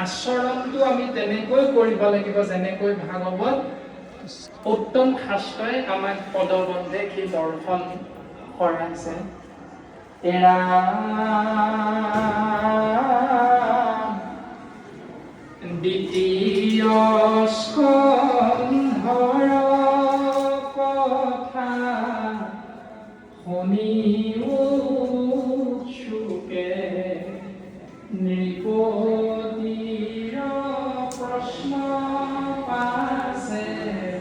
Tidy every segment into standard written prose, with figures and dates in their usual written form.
আচৰণটো আমি তেনেকৈ কৰিব লাগিব যেনেকৈ ভাগৱত উত্তম শাস্ত্ৰই আমাক পদবন্ধে কি দৰ্শন কৰাইছে। এৰা দ্বিতীয় স্কন্ধৰ কথা শুনি উৎসুকে নৃপতিৰ প্ৰশ্ন পাছে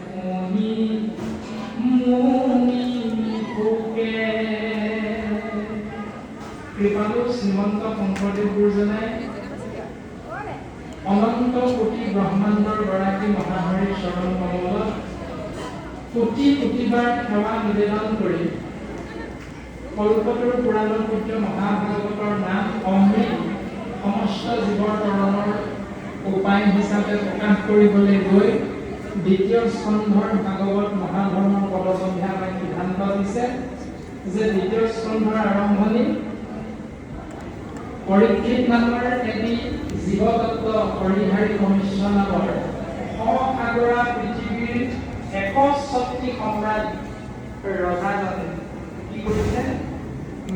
শুনি মুনি ভোকে। কৃপালু শ্ৰীমন্ত শংকৰদেৱ গুৰুজনাই অনন্ত কোটি ব্ৰহ্মাণ্ডৰ গৰাকী মহাহৰিৰ চৰণ কমলত কোটি কোটিবাৰ সেৱা নিবেদন কৰি কল্পতৰু পুৰাণৰ পূজ্য মহাভাগৱতৰ নাম অমৃত সমস্ত জীৱৰ তৰণৰ উপায় হিচাপে প্ৰকাশ কৰিবলৈ গৈ দ্বিতীয় স্কন্ধৰ ভাগৱত মহাধৰ্মৰ পদবন্ধে আমাক সিদ্ধান্ত দিছে যে দ্বিতীয় স্কন্ধৰ আৰম্ভণি পৰীক্ষিত নামৰ এটি জীৱতত্ত্ব হৰিহাৰী মনুষ্য নামৰ সসাগৰা পৃথিৱীৰ ৬১টি সম্ৰাট ৰজাজনে কি কৰিছে,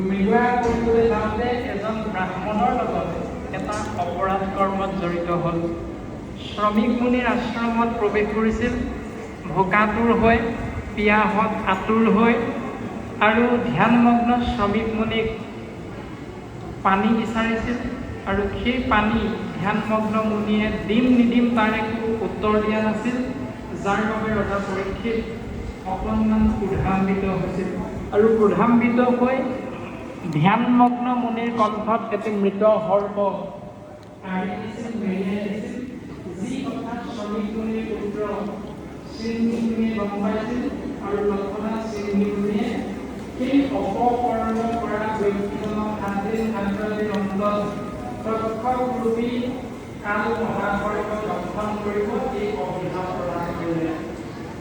মৃগয়া কৰিবলৈ যাওঁতে এজন ব্ৰাহ্মণৰ লগত এটা অপৰাধ কৰ্মত জড়িত হ'ল। শ্ৰমিক মুনিৰ আশ্ৰমত প্ৰৱেশ কৰিছিল ভোকাতুৰ হৈ, পিয়াহত আতুৰ হৈ, আৰু ধ্যানমগ্ন শ্ৰমিক মুনিক পানী বিচাৰিছিল আৰু সেই পানী ধ্যানমগ্ন মুনিয়ে দিম নিদিম তাৰ একো উত্তৰ দিয়া নাছিল, যাৰ বাবে ৰজা পৰীক্ষিত অকণমান ক্ৰোধান্বিত হৈছিল আৰু ক্ৰোধান্বিত হৈ ধ্যানমগ্ন মুনিৰ কণ্ঠত এটি মৃত সৰ্প আঁৰি দিছিল, মেৰিয়াই দিছিল। যি কথা শ্ৰমিক মুনিৰ পুত্ৰ চিন্মী মুনিয়ে গম পাইছিল আৰু তৎক্ষণাৎ চিন্মী মুনিয়ে সেই অপকৰ্ম কৰা ব্যক্তিজনক ৭ দিন ৭ দিন অন্তত প্ৰত্যক্ষৰূপী কাল মহাসৰ্প দংশন কৰিব এই অভিশাপ প্ৰদান কৰিলে।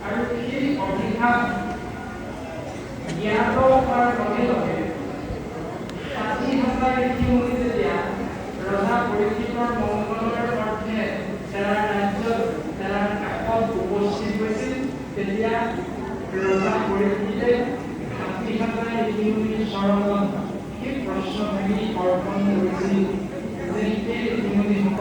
আৰু সেই অভিশাপ জ্ঞাত হোৱাৰ লগে লগে ৬০,০০০ ঋষি মুনি যেতিয়া ৰজা পৰীক্ষিতৰ মংগলৰ অৰ্থে তেওঁৰ ৰাজ্যত তেওঁৰ কাষত উপস্থিত হৈছিল, তেতিয়া ৰজা পৰীক্ষিতে ৬০,০০০ ঋষি মুনিৰ চৰণত সেই প্ৰশ্নখিনি অৰ্পণ কৰিছিল যে সেই ঋষি মুনিসকল